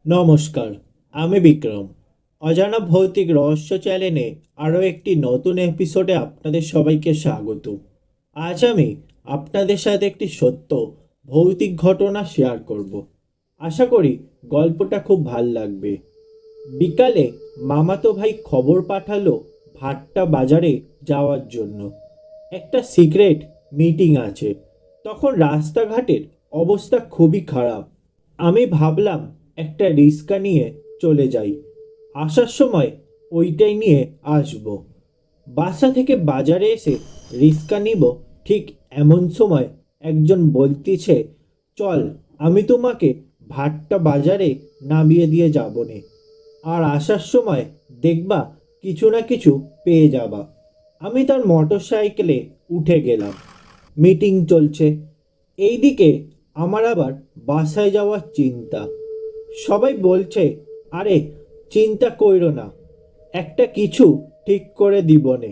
নমস্কার, আমি বিক্রম। অজানা ভৌতিক রহস্য চ্যানেলে আরও একটি নতুন এপিসোডে আপনাদের সবাইকে স্বাগত। আজ আমি আপনাদের সাথে একটি সত্য ভৌতিক ঘটনা শেয়ার করব। আশা করি গল্পটা খুব ভাল লাগবে। বিকালে মামাতো ভাই খবর পাঠালো ভাট্টা বাজারে যাওয়ার জন্য। একটা সিক্রেট মিটিং আছে। তখন রাস্তাঘাটের অবস্থা খুবই খারাপ। আমি ভাবলাম একটা রিক্সা নিয়ে চলে যাই, আসার সময় ওইটাই নিয়ে আসব। বাসা থেকে বাজারে এসে রিক্সা নিব, ঠিক এমন সময় একজন বলতিছে, চল আমি তোমাকে ভাট্টা বাজারে নামিয়ে দিয়ে যাবনে, আর আসার সময় দেখবা কিছু না কিছু পেয়ে যাবা। আমি তার মোটর সাইকেলে উঠে গেলাম। মিটিং চলছে, এইদিকে আমার আবার বাসায় যাওয়ার চিন্তা। সবাই বলছে, আরে চিন্তা কইরো না, একটা কিছু ঠিক করে দিবনে।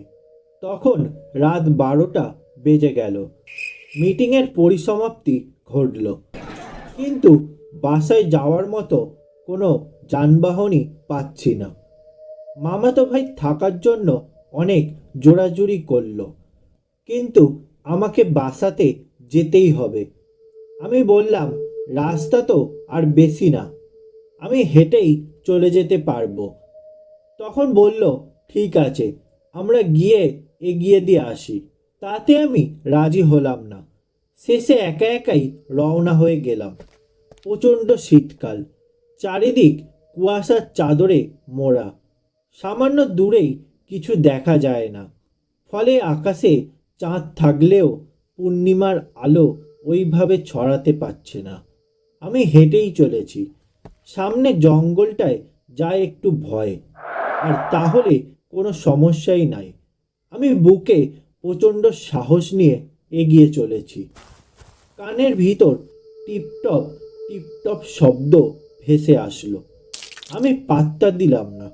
তখন রাত 12টা বেজে গেল। মিটিংয়ের পরিসমাপ্তি ঘটল, কিন্তু বাসায় যাওয়ার মতো কোনো যানবাহনই পাচ্ছি না। মামাতো ভাই থাকার জন্য অনেক জোরাজুরি করলো, কিন্তু আমাকে বাসাতে যেতেই হবে। আমি বললাম, রাস্তা তো আর বেশি না, আমি হেঁটেই চলে যেতে পারবো। তখন বলল, ঠিক আছে, আমরা গিয়ে এগিয়ে দিয়ে আসি। তাতে আমি রাজি হলাম না। শেষে একা একাই রওনা হয়ে গেলাম। প্রচণ্ড শীতকাল, চারিদিক কুয়াশার চাদরে মোড়া। সামান্য দূরেই কিছু দেখা যায় না, ফলে আকাশে চাঁদ থাকলেও পূর্ণিমার আলো ওইভাবে ছড়াতে পারছে না। আমি হেঁটেই চলেছি। সামনে জঙ্গলটায় যায় একটু ভয়, আর তাহলে কোনো সমস্যাই নাই। আমি বুকে প্রচণ্ড সাহস নিয়ে এগিয়ে চলেছি। কানের ভিতর টিপটপ টিপটপ শব্দ ভেসে আসলো। আমি পাত্তা দিলাম না।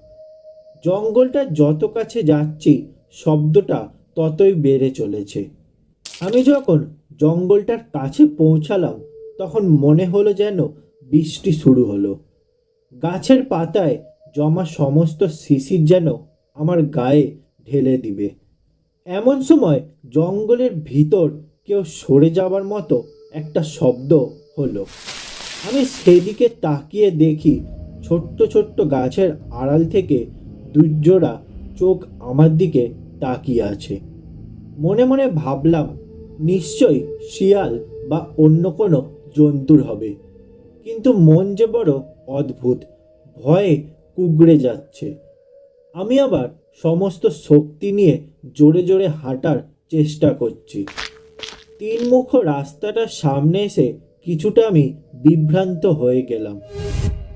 জঙ্গলটা যত কাছে যাচ্ছি শব্দটা ততই বেড়ে চলেছে। আমি যখন জঙ্গলটার কাছে পৌঁছালাম, তখন মনে হলো যেন বৃষ্টি শুরু হলো। গাছের পাতায় জমা সমস্ত শিশির যেন আমার গায়ে ঢেলে দিবে। এমন সময় জঙ্গলের ভিতর কেউ সরে যাবার মতো একটা শব্দ হলো। আমি সেদিকে তাকিয়ে দেখি, ছোট্ট ছোট্ট গাছের আড়াল থেকে দুজোড়া চোখ আমার দিকে তাকিয়ে আছে। মনে মনে ভাবলাম, নিশ্চয়ই শিয়াল বা অন্য কোনো জন্তুর হবে। কিন্তু মন যে বড় অদ্ভুত, ভয়ে কুঁকড়ে যাচ্ছে। আমি আবার সমস্ত শক্তি নিয়ে জোরে জোরে হাঁটার চেষ্টা করছি। তিনমুখ রাস্তাটার সামনে এসে কিছুটা আমি বিভ্রান্ত হয়ে গেলাম।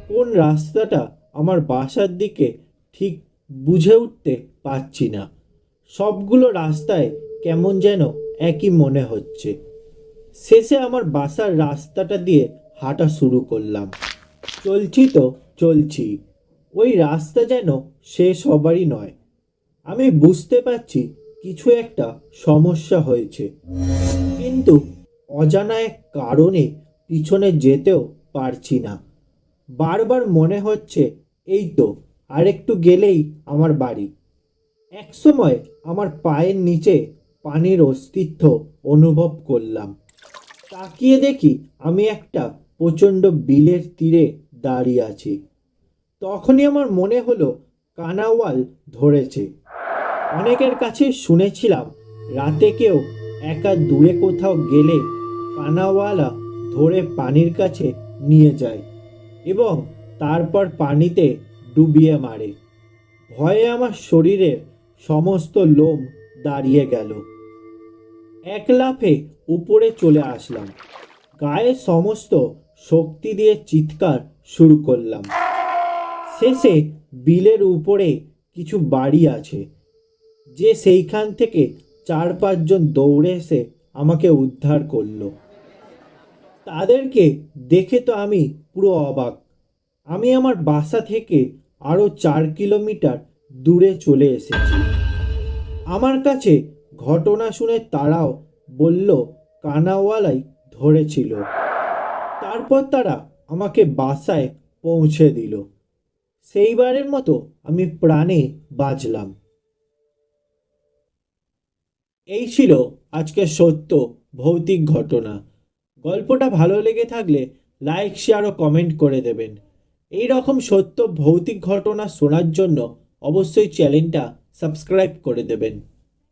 কোন রাস্তাটা আমার বাসার দিকে ঠিক বুঝে উঠতে পারছি না। সবগুলো রাস্তায় কেমন যেন একই মনে হচ্ছে। শেষে আমার বাসার রাস্তাটা দিয়ে হাঁটা শুরু করলাম। চলছি তো চলছি, ওই রাস্তা যেন শেষ হবারই নয়। আমি বুঝতে পারছি কিছু একটা সমস্যা হয়েছে, কিন্তু অজানা এক কারণে পিছনে যেতেও পারছি না। বারবার মনে হচ্ছে, এই তো আরেকটু গেলেই আমার বাড়ি। একসময় আমার পায়ের নিচে পানির অস্তিত্ব অনুভব করলাম। তাকিয়ে দেখি আমি একটা প্রচণ্ড বিলের তীরে দাঁড়িয়ে আছি। তখনই আমার মনে হলো কানাওয়াল ধরেছে। অনেকের কাছে শুনেছিলাম, রাতে কেউ একা দূরে কোথাও গেলে কানাওয়ালা ধরে পানির কাছে নিয়ে যায় এবং তারপর পানিতে ডুবিয়ে মারে। ভয়ে আমার শরীরের সমস্ত লোম দাঁড়িয়ে গেল। এক লাফে উপরে চলে আসলাম। গায়ে সমস্ত শক্তি দিয়ে চিৎকার শুরু করলাম। শেষে বিলের উপরে কিছু বাড়ি আছে, যে সেইখান থেকে 4-5 জন দৌড়ে এসে আমাকে উদ্ধার করলো। তাদেরকে দেখে তো আমি পুরো অবাক। আমি আমার বাসা থেকে আরও 4 কিলোমিটার দূরে চলে এসেছি। আমার কাছে ঘটনা শুনে তারাও বলল কানাওয়ালাই ধরেছিল। তারপর তারা আমাকে বাসায় পৌঁছে দিল। সেইবারের মতো আমি প্রাণে বাঁচলাম। এই ছিল আজকের সত্য ভৌতিক ঘটনা। গল্পটা ভালো লেগে থাকলে লাইক, শেয়ার ও কমেন্ট করে দেবেন। এই রকম সত্য ভৌতিক ঘটনা শোনার জন্য অবশ্যই চ্যানেলটা সাবস্ক্রাইব করে দেবেন।